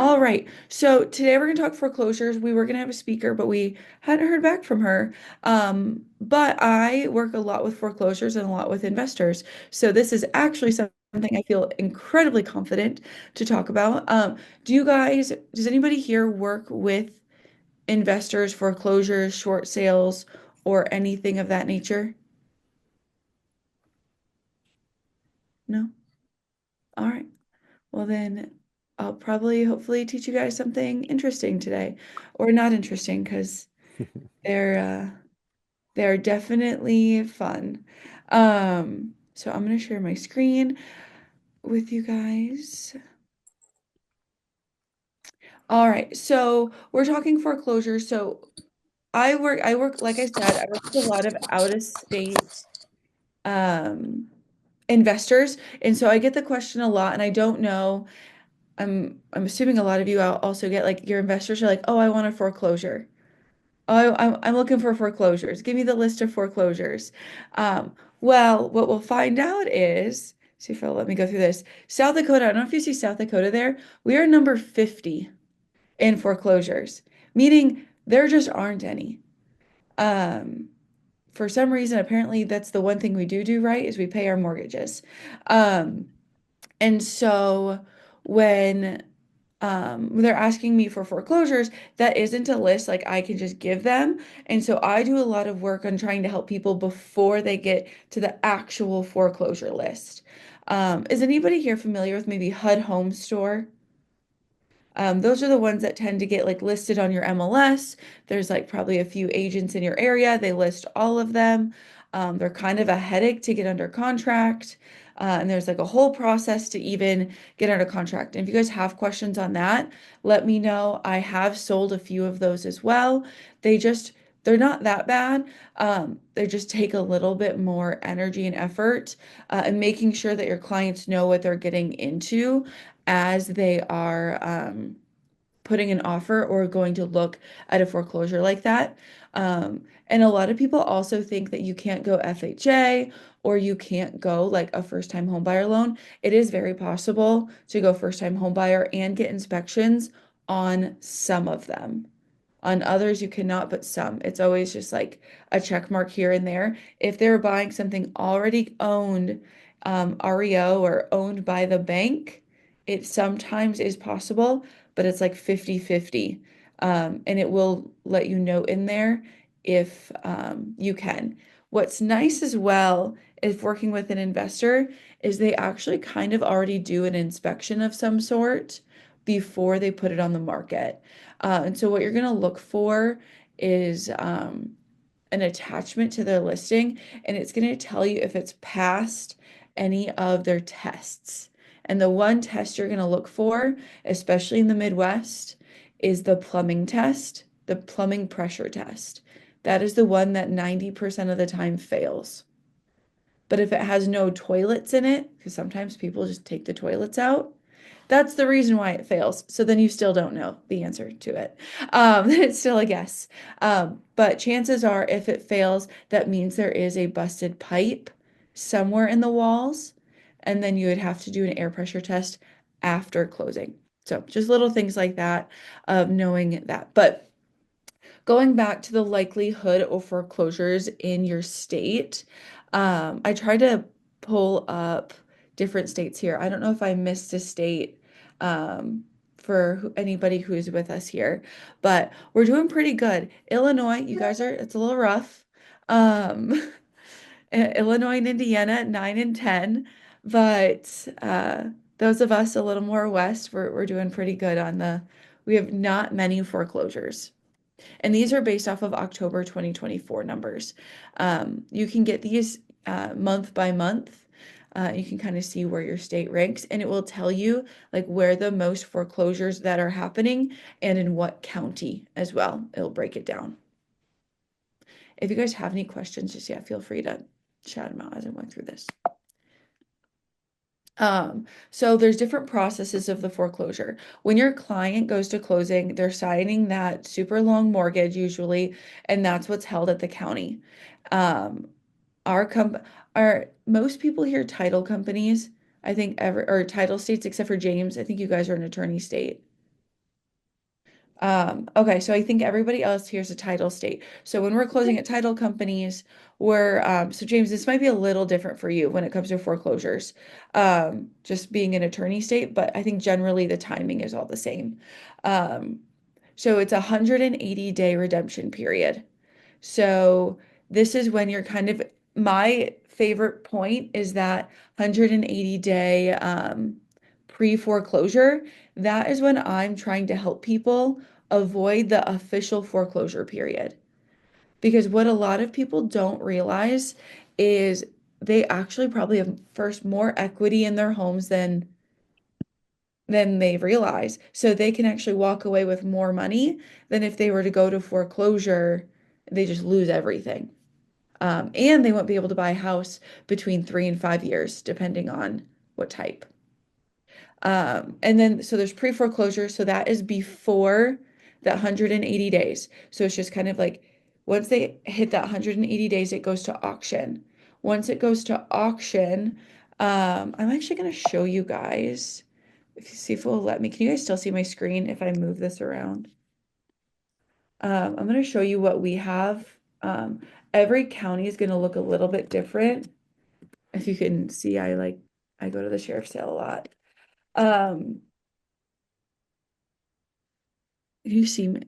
All right. So today we're going to talk foreclosures. We were going to have a speaker, but we hadn't heard back from her. But I work a lot with foreclosures and a lot with investors. So this is actually something I feel incredibly confident to talk about. Does anybody here work with investors, foreclosures, short sales, or anything of that nature? No? All right. Well, then I'll probably hopefully teach you guys something interesting today, or not interesting because they're they're definitely fun. So I'm gonna share my screen with you guys. All right, so we're talking foreclosures. So like I said, I work with a lot of out of state um investors, and so I get the question a lot, and I don't know. I'm assuming a lot of you also get like your investors are like, oh, I want a foreclosure. Oh, I'm looking for foreclosures. Give me the list of foreclosures. Well, what we'll find out is, see if it'll let me go through this. South Dakota, I don't know if you see South Dakota there. We are number 50 in foreclosures, meaning there just aren't any. Um, for some reason, apparently that's the one thing we do right is we pay our mortgages. Um, and so when they're asking me for foreclosures, that isn't a list like I can just give them. And so I do a lot of work on trying to help people before they get to the actual foreclosure list. Is anybody here familiar with maybe HUD Home Store? Those are the ones that tend to get like listed on your MLS. There's like probably a few agents in your area. They list all of them. They're kind of a headache to get under contract. And there's like a whole process to even get under contract. And if you guys have questions on that, let me know. I have sold a few of those as well. They just, they're not that bad. They just take a little bit more energy and effort, and making sure that your clients know what they're getting into as they are putting an offer or going to look at a foreclosure like that. And a lot of people also think that you can't go FHA or you can't go like a first-time homebuyer loan. It is very possible to go first-time homebuyer and get inspections on some of them. On others, you cannot, but some. It's always just like a check mark here and there. If they're buying something already owned, REO or owned by the bank, it sometimes is possible, but it's like 50-50. And it will let you know in there if you can. What's nice as well if working with an investor is they actually kind of already do an inspection of some sort before they put it on the market. And so what you're going to look for is an attachment to their listing, and it's going to tell you if it's passed any of their tests. And the one test you're going to look for, especially in the Midwest, is the plumbing test, the plumbing pressure test. That is the one that 90% of the time fails. But if it has no toilets in it, because sometimes people just take the toilets out, that's the reason why it fails. So then you still don't know the answer to it. It's still a guess. But chances are, if it fails, that means there is a busted pipe somewhere in the walls. And then you would have to do an air pressure test after closing. So just little things like that of knowing that. But going back to the likelihood of foreclosures in your state, I tried to pull up different states here. I don't know if I missed a state for anybody who's with us here, but we're doing pretty good. Illinois, you guys are, it's a little rough. Um, Illinois and Indiana, 9 and 10, but those of us a little more west, we're doing pretty good on we have not many foreclosures. And these are based off of October 2024 numbers. You can get these month by month. You can kind of see where your state ranks, and it will tell you like where the most foreclosures that are happening and in what county as well. It'll break it down. If you guys have any questions, just yeah, feel free to shout them out as I went through this. So there's different processes of the foreclosure. When your client goes to closing, they're signing that super long mortgage usually, and that's what's held at the county. Um, our comp our most people here title companies, I think ever or title states except for James. I think you guys are an attorney state. Okay, so I think everybody else here's a title state. So when we're closing at title companies, so James, this might be a little different for you when it comes to foreclosures, just being an attorney state, but I think generally the timing is all the same. Um, so it's a 180-day redemption period. So this is when you're kind of, my favorite point is that 180-day pre-foreclosure. That is when I'm trying to help people avoid the official foreclosure period. Because what a lot of people don't realize is they actually probably have first more equity in their homes than they realize. So they can actually walk away with more money than if they were to go to foreclosure, they just lose everything. And they won't be able to buy a house between 3 and 5 years, depending on what type. And then, so there's pre-foreclosure. So that is before that 180 days. So it's just kind of like once they hit that 180 days, it goes to auction. Once it goes to auction, I'm actually going to show you guys. If you see if it will let me. Can you guys still see my screen if I move this around? I'm going to show you what we have. Um, every county is going to look a little bit different. If you can see, I go to the sheriff's sale a lot. Um, do you see me?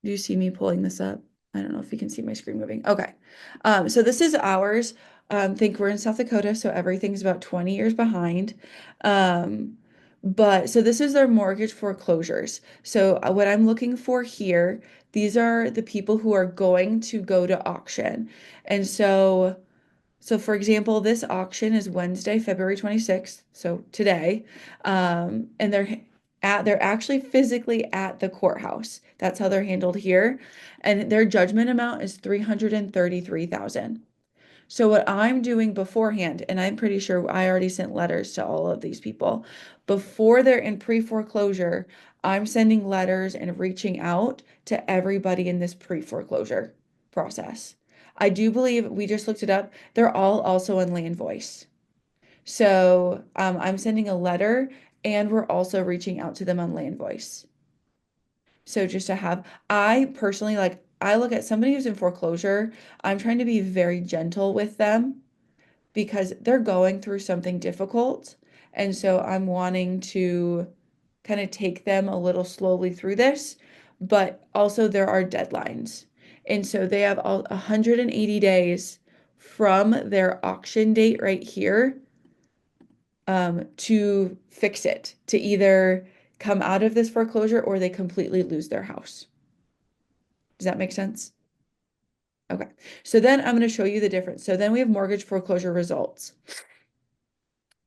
Do you see me pulling this up? I don't know if you can see my screen moving. Okay. So this is ours. Think we're in South Dakota, so everything's about 20 years behind. Um, but so this is their mortgage foreclosures. So what I'm looking for here, these are the people who are going to go to auction. And so for example, this auction is Wednesday, February 26th, so today. And they're actually physically at the courthouse. That's how they're handled here. And their judgment amount is 333,000. So what I'm doing beforehand, and I'm pretty sure I already sent letters to all of these people, before they're in pre-foreclosure, I'm sending letters and reaching out to everybody in this pre-foreclosure process. I do believe we just looked it up. They're all also on Land Voice. So I'm sending a letter and we're also reaching out to them on Land Voice. So just to have, I personally like, I look at somebody who's in foreclosure, I'm trying to be very gentle with them because they're going through something difficult. And so I'm wanting to kind of take them a little slowly through this, but also there are deadlines. And so they have all 180 days from their auction date right here to fix it, to either come out of this foreclosure or they completely lose their house. Does that make sense? Okay. So then I'm going to show you the difference. So then we have mortgage foreclosure results.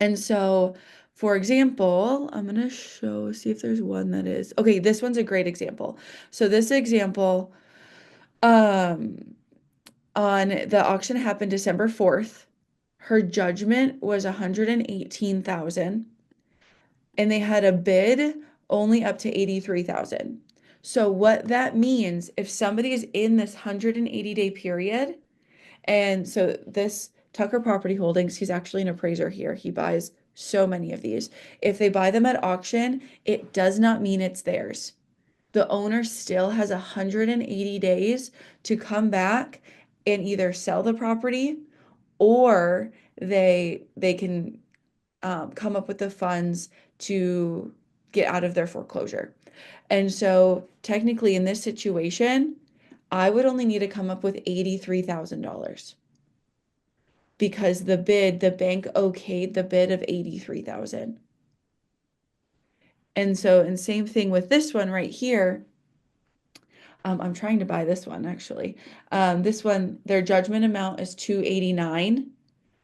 And so, for example, I'm gonna see if there's one that is, okay, this one's a great example. So this example, um, on the auction happened December 4th. Her judgment was 118,000 and they had a bid only up to 83,000. So what that means, if somebody is in this 180-day period, and so this Tucker Property Holdings, he's actually an appraiser here. He buys so many of these. If they buy them at auction, it does not mean it's theirs. The owner still has 180 days to come back and either sell the property or they can come up with the funds to get out of their foreclosure. And so technically in this situation, I would only need to come up with $83,000 because the bank okayed the bid of 83,000. And so, and same thing with this one right here. I'm trying to buy this one actually. This one, their judgment amount is 289.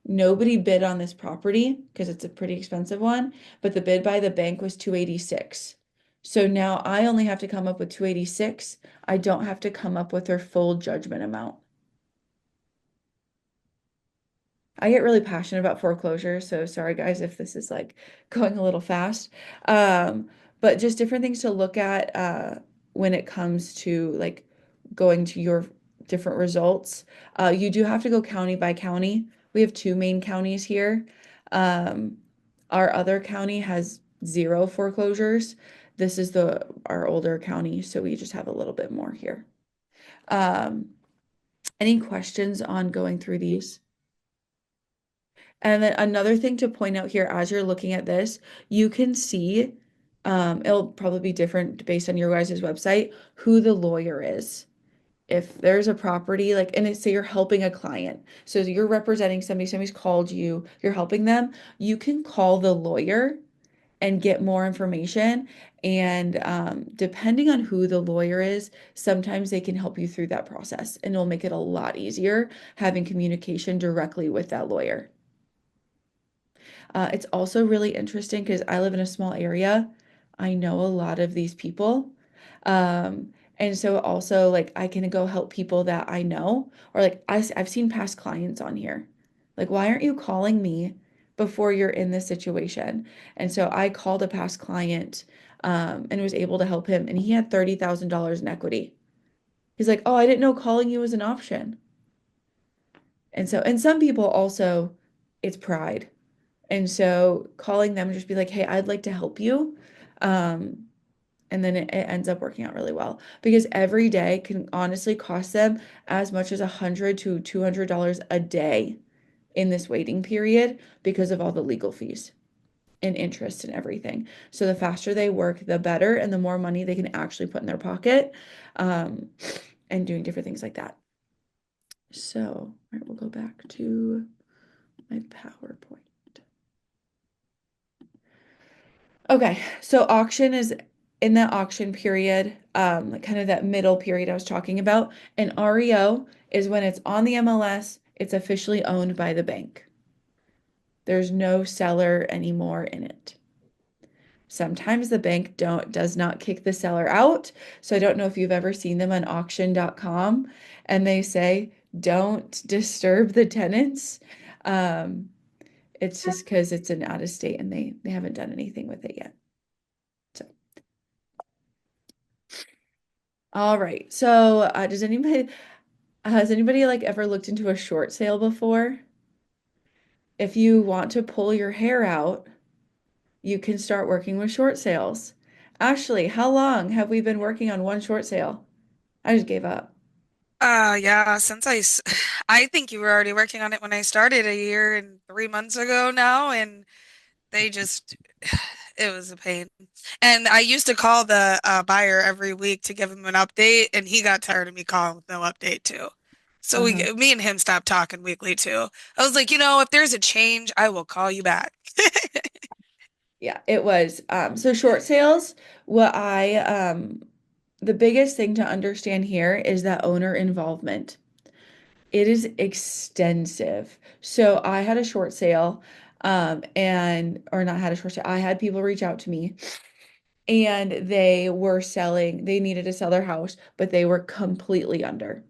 Nobody bid on this property because it's a pretty expensive one, but the bid by the bank was 286. So now I only have to come up with 286. I don't have to come up with their full judgment amount. I get really passionate about foreclosure, so sorry guys if this is like going a little fast. But just different things to look at when it comes to like going to your different results. You do have to go county by county. We have two main counties here. Um, our other county has zero foreclosures. This is our older county, so we just have a little bit more here. Um, any questions on going through these? And then another thing to point out here as you're looking at this, you can see, it'll probably be different based on your guys' website, who the lawyer is. If there's a property, like, and say you're helping a client, so you're representing somebody, somebody's called you, you're helping them, you can call the lawyer and get more information. And depending on who the lawyer is, sometimes they can help you through that process, and it'll make it a lot easier having communication directly with that lawyer. It's also really interesting because I live in a small area. I know a lot of these people. Um, and so also like I can go help people that I know, or like I've seen past clients on here. Like, why aren't you calling me before you're in this situation? And so I called a past client and was able to help him, and he had $30,000 in equity. He's like, "Oh, I didn't know calling you was an option." And so, and some people also, it's pride. And so calling them just be like, hey, I'd like to help you. Um, and then it ends up working out really well because every day can honestly cost them as much as $100 to $200 a day in this waiting period because of all the legal fees and interest and everything. So the faster they work, the better, and the more money they can actually put in their pocket, um, and doing different things like that. So, all right, we'll go back to my PowerPoint. Okay, so auction is in that auction period, kind of that middle period I was talking about. And REO is when it's on the MLS, it's officially owned by the bank. There's no seller anymore in it. Sometimes the bank does not kick the seller out. So I don't know if you've ever seen them on auction.com and they say, don't disturb the tenants. Um, it's just because it's an out of state and they haven't done anything with it yet. So. All right. So, has anybody like ever looked into a short sale before? If you want to pull your hair out, you can start working with short sales. Ashley, how long have we been working on one short sale? I just gave up. Yeah, I think you were already working on it when I started a year and 3 months ago now, and they just, it was a pain. And I used to call the buyer every week to give him an update, and he got tired of me calling with no update too. So Uh-huh. me and him stopped talking weekly too. I was like, if there's a change, I will call you back. Yeah, it was. So short sales, what the biggest thing to understand here is that owner involvement. It is extensive. So I had a short sale, or not had a short sale. I had people reach out to me and they needed to sell their house, but they were completely under.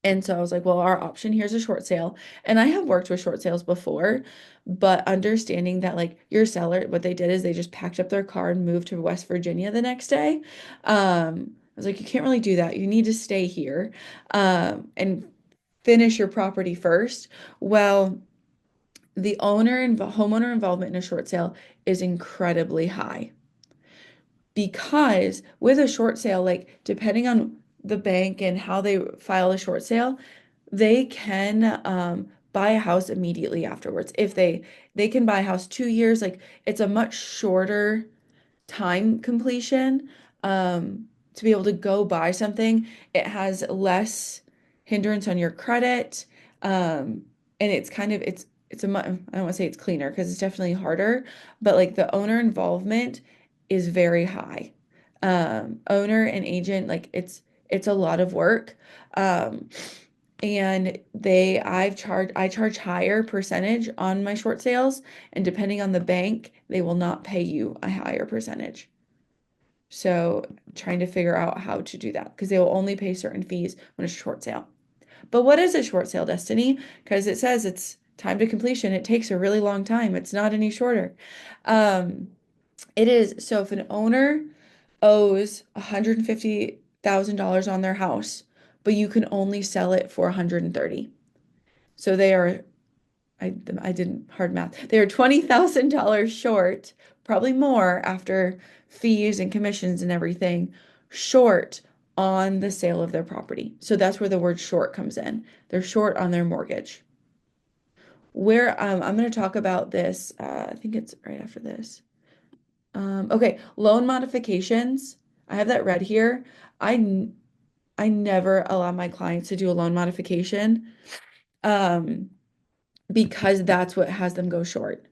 And so I was like, well, our option here's a short sale. And I have worked with short sales before, but understanding that like your seller, what they did is they just packed up their car and moved to West Virginia the next day. I was like, you can't really do that. You need to stay here, and finish your property first. Well, the homeowner involvement in a short sale is incredibly high because with a short sale, like depending on the bank and how they file a short sale, they can buy a house immediately afterwards. If they can buy a house 2 years, like it's a much shorter time completion, to be able to go buy something. It has less hindrance on your credit, and it's kind of I don't want to say it's cleaner because it's definitely harder, but like the owner involvement is very high. Owner and agent, like it's a lot of work. Um, and I charge higher percentage on my short sales, and depending on the bank, they will not pay you a higher percentage. So trying to figure out how to do that because they will only pay certain fees when it's a short sale. But what is a short sale, Destiny? Because it says it's time to completion. It takes a really long time. It's not any shorter. Um, it is. So if an owner owes $150,000 on their house, but you can only sell it for 130. So they are I didn't hard math. They were $20,000 short, probably more after fees and commissions and everything, short on the sale of their property. So that's where the word short comes in. They're short on their mortgage. Where I'm going to talk about this, I think it's right after this. Okay, loan modifications. I have that read here. I never allow my clients to do a loan modification. Um, because that's what has them go short.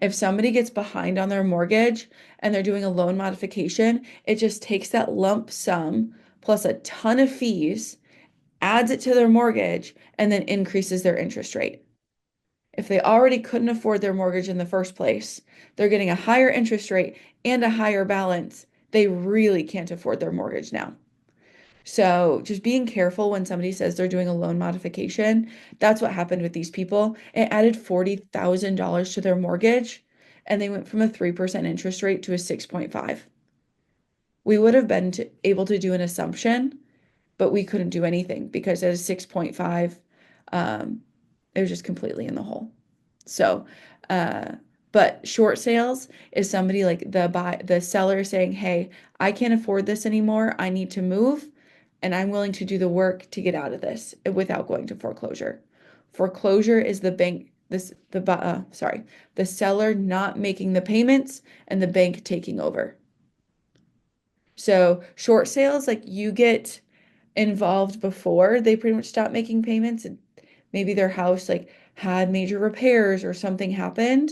If somebody gets behind on their mortgage and they're doing a loan modification, it just takes that lump sum plus a ton of fees, adds it to their mortgage, and then increases their interest rate. If they already couldn't afford their mortgage in the first place, they're getting a higher interest rate and a higher balance. They really can't afford their mortgage now. So just being careful when somebody says they're doing a loan modification. That's what happened with these people. It added $40,000 to their mortgage, and they went from a 3% interest rate to a 6.5. We would have been able to do an assumption, but we couldn't do anything because at a 6.5, um, it was just completely in the hole. So, uh, but short sales is somebody like the seller saying, "Hey, I can't afford this anymore. I need to move, and I'm willing to do the work to get out of this without going to foreclosure." Foreclosure is the bank this the sorry, the seller not making the payments and the bank taking over. So short sales, like you get involved before they pretty much stop making payments and maybe their house like had major repairs or something happened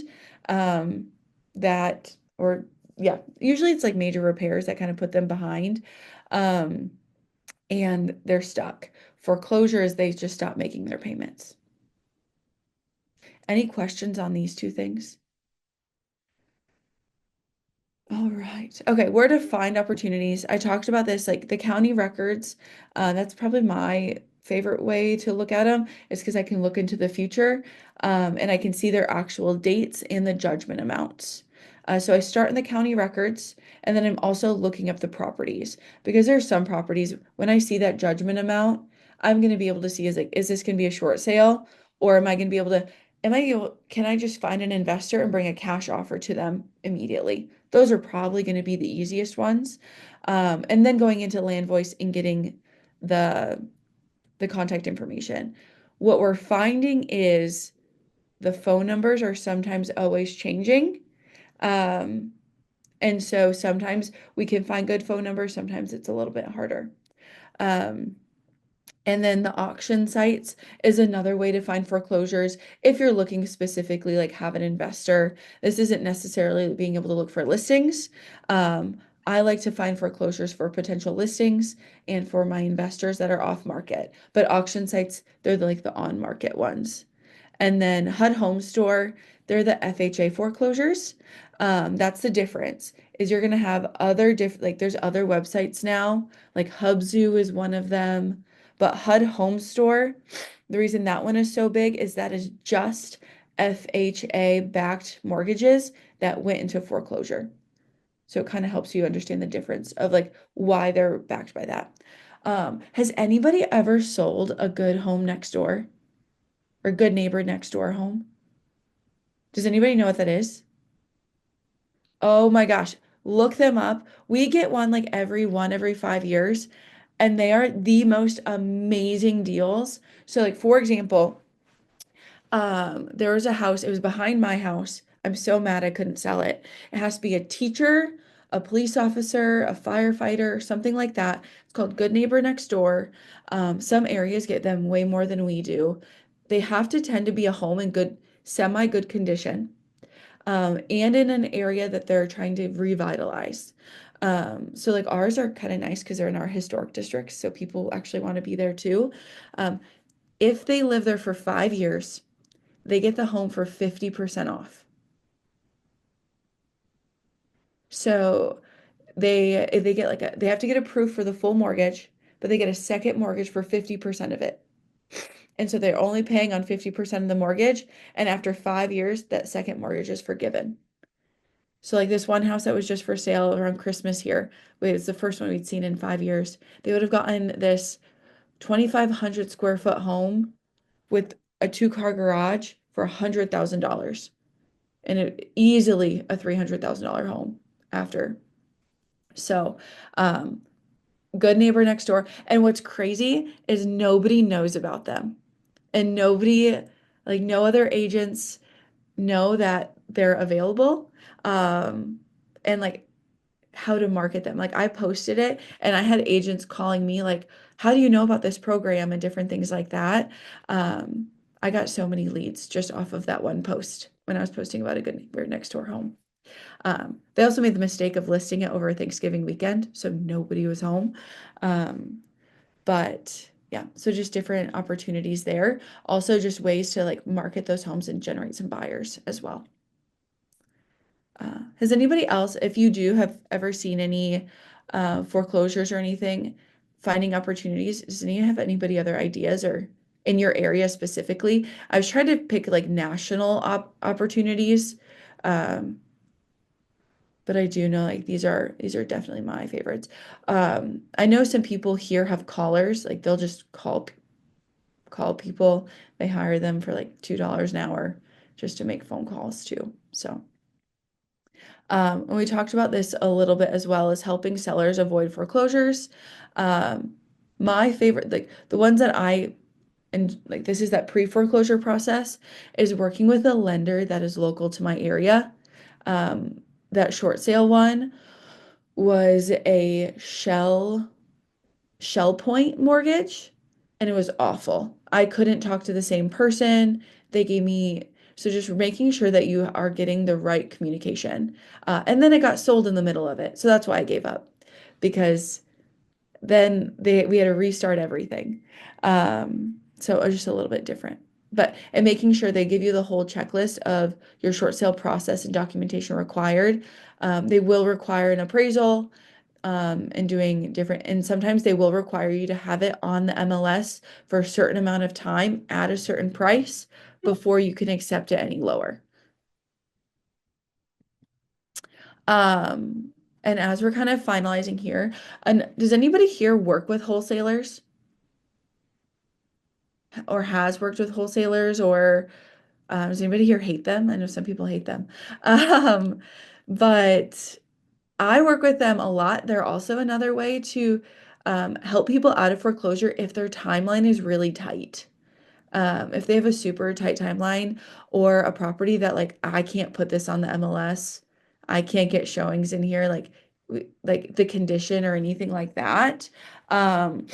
um that or yeah, usually it's like major repairs that kind of put them behind um and they're stuck. Foreclosure is they just stop making their payments. Any questions on these two things? All right. Okay, where to find opportunities. I talked about this, like the county records. That's probably my favorite way to look at them, is because I can look into the future and I can see their actual dates and the judgment amounts. So I start in the county records and then I'm also looking up the properties because there are some properties when I see that judgment amount, I'm going to be able to see is this going to be a short sale or am I going to be able to, can I just find an investor and bring a cash offer to them immediately? Those are probably going to be the easiest ones. And then going into Land Voice and getting the the contact information. What we're finding is the phone numbers are sometimes always changing. Um, and so sometimes we can find good phone numbers, sometimes it's a little bit harder. Um, and then the auction sites is another way to find foreclosures if you're looking specifically like have an investor. This isn't necessarily being able to look for listings. Um, I like to find foreclosures for potential listings and for my investors that are off market. But auction sites, they're like the on market ones. And then HUD Home Store, they're the FHA foreclosures. That's the difference. Is you're gonna have other like there's other websites now, like Hubzu is one of them. But HUD Home Store, the reason that one is so big is that is just FHA backed mortgages that went into foreclosure. So it kind of helps you understand the difference of like why they're backed by that. Has anybody ever sold a good home next door or good neighbor next door home? Does anybody know what that is? Oh my gosh, look them up. We get one like every 5 years, and they are the most amazing deals. So, like for example, there was a house, it was behind my house. I'm so mad I couldn't sell it. It has to be a teacher, a police officer, a firefighter, something like that. It's called Good Neighbor Next Door. Some areas get them way more than we do. They have to tend to be a home in good, semi-good condition, and in an area that they're trying to revitalize. So like ours are kind of nice because they're in our historic districts, so people actually want to be there too. Um, if they live there for 5 years, they get the home for 50% off. So they get like they have to get approved for the full mortgage, but they get a second mortgage for 50% of it. And so they're only paying on 50% of the mortgage, and after 5 years, that second mortgage is forgiven. So like this one house that was just for sale around Christmas here, it was the first one we'd seen in 5 years. They would have gotten this 2,500 square foot home with a two-car garage for $100,000 and easily a $300,000 home after. So, um, good neighbor next door. And what's crazy is nobody knows about them. And nobody, like no other agents know that they're available. Um, and like how to market them. Like I posted it and I had agents calling me like, how do you know about this program and different things like that? Um, I got so many leads just off of that one post when I was posting about a good neighbor next door home. They also made the mistake of listing it over Thanksgiving weekend, so nobody was home. Um, but yeah, so just different opportunities there. Also, just ways to like market those homes and generate some buyers as well. Has anybody else, if you do have ever seen any foreclosures or anything, finding opportunities, does any have anybody other ideas or in your area specifically? I was trying to pick like national opportunities, um, but I do know like these are definitely my favorites. I know some people here have callers, like they'll just call people. They hire them for like $2 an hour just to make phone calls too. So. And we talked about this a little bit as well as helping sellers avoid foreclosures. Um, my favorite, like the ones that and like this is that pre-foreclosure process, is working with a lender that is local to my area. Um, that short sale one was a shell point mortgage and it was awful. I couldn't talk to the same person. They gave me, so just making sure that you are getting the right communication. And then it got sold in the middle of it. So that's why I gave up because then we had to restart everything. So it was just a little bit different. But and making sure they give you the whole checklist of your short sale process and documentation required. They will require an appraisal, and doing different, and sometimes they will require you to have it on the MLS for a certain amount of time at a certain price before you can accept it any lower. Um, and as we're kind of finalizing here, and does anybody here work with wholesalers or has worked with wholesalers or does anybody here hate them? I know some people hate them. Um, but I work with them a lot. They're also another way to help people out of foreclosure if their timeline is really tight. If they have a super tight timeline or a property that like I can't put this on the MLS, I can't get showings in here, like the condition or anything like that. Um,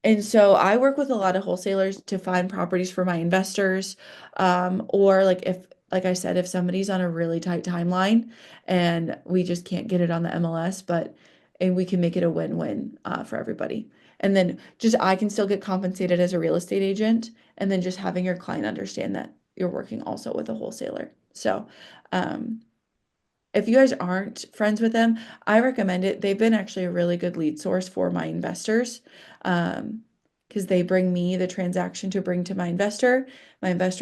and so I work with a lot of wholesalers to find properties for my investors. Or like if, like I said, if somebody's on a really tight timeline and we just can't get it on the MLS, and we can make it a win-win for everybody. And then just I can still get compensated as a real estate agent, and then just having your client understand that you're working also with a wholesaler. So, um, if you guys aren't friends with them, I recommend it. They've been actually a really good lead source for my investors. Because they bring me the transaction to bring to my investor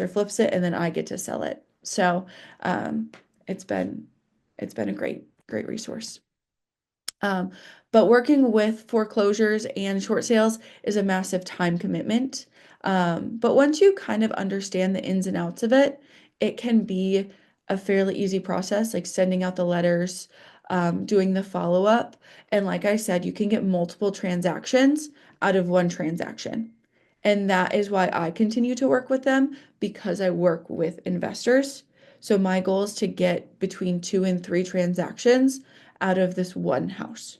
flips it, and then I get to sell it. So, um, it's been it's been a great resource. Um, but working with foreclosures and short sales is a massive time commitment. But once you kind of understand the ins and outs of it, it can be a fairly easy process, like sending out the letters, doing the follow-up. And like I said, you can get multiple transactions out of one transaction. And that is why I continue to work with them because I work with investors. So my goal is to get between 2 and 3 transactions out of this one house.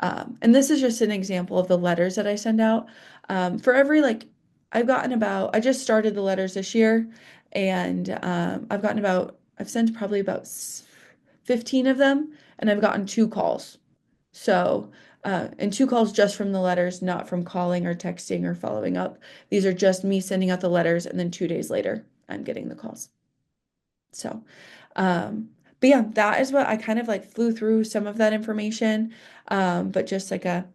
And this is just an example of the letters that I send out. For every like, I just started the letters this year, and I've sent probably about 15 of them, and I've gotten 2 calls. So, and 2 calls just from the letters, not from calling or texting or following up. These are just me sending out the letters, and then 2 days later, I'm getting the calls. So, but yeah, that is what I kind of like flew through some of that information, but just like an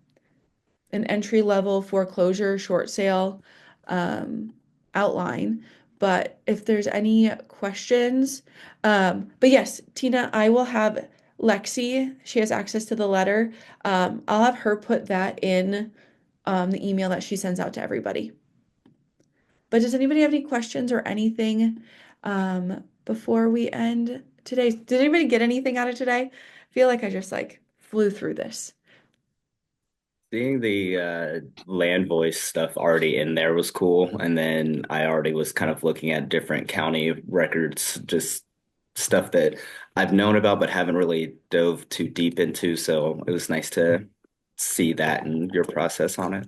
entry level foreclosure short sale um, outline. But if there's any questions, but yes, Tina, I will have Lexi. She has access to the letter. I'll have her put that in the email that she sends out to everybody. But does anybody have any questions or anything before we end today? Did anybody get anything out of today? I feel like I just like flew through this. Seeing the land voice stuff already in there was cool. And then I already was kind of looking at different county records, just stuff that I've known about but haven't really dove too deep into. So it was nice to see that and your process on it.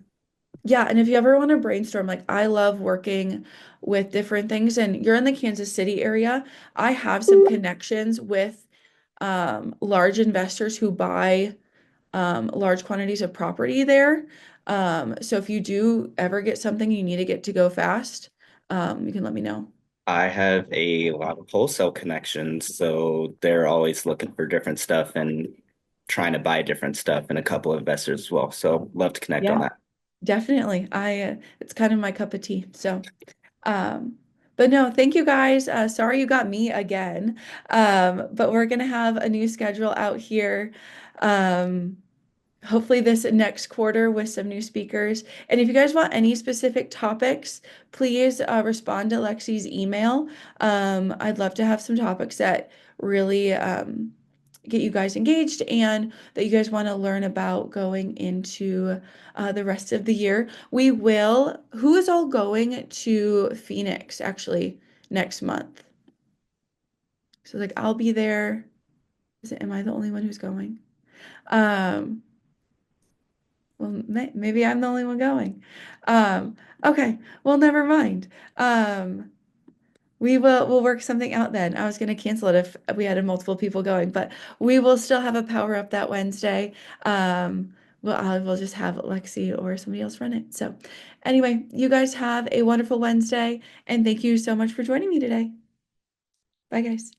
Yeah, and if you ever want to brainstorm, like I love working with different things, and you're in the Kansas City area, I have some connections with large investors who buy large quantities of property there. So if you do ever get something you need to get to go fast, you can let me know. I have a lot of wholesale connections, so they're always looking for different stuff and trying to buy different stuff and a couple of investors as well. So love to connect on Yeah, that. definitely. It's kind of my cup of tea. So, um, but no, thank you guys. Sorry you got me again. But we're gonna have a new schedule out here. Um, Hopefully this next quarter with some new speakers. And if you guys want any specific topics, please respond to Lexi's email. I'd love to have some topics that really get you guys engaged and that you guys want to learn about going into the rest of the year. Who is all going to Phoenix actually next month? So like I'll be there. Am I the only one who's going? Um, Well, maybe I'm the only one going. Um, okay, well, never mind. Um, we'll work something out then. I was gonna cancel it if we had multiple people going, but we will still have a power up that Wednesday. Well, I will just have Lexi or somebody else run it. So, anyway, you guys have a wonderful Wednesday, and thank you so much for joining me today. Bye, guys.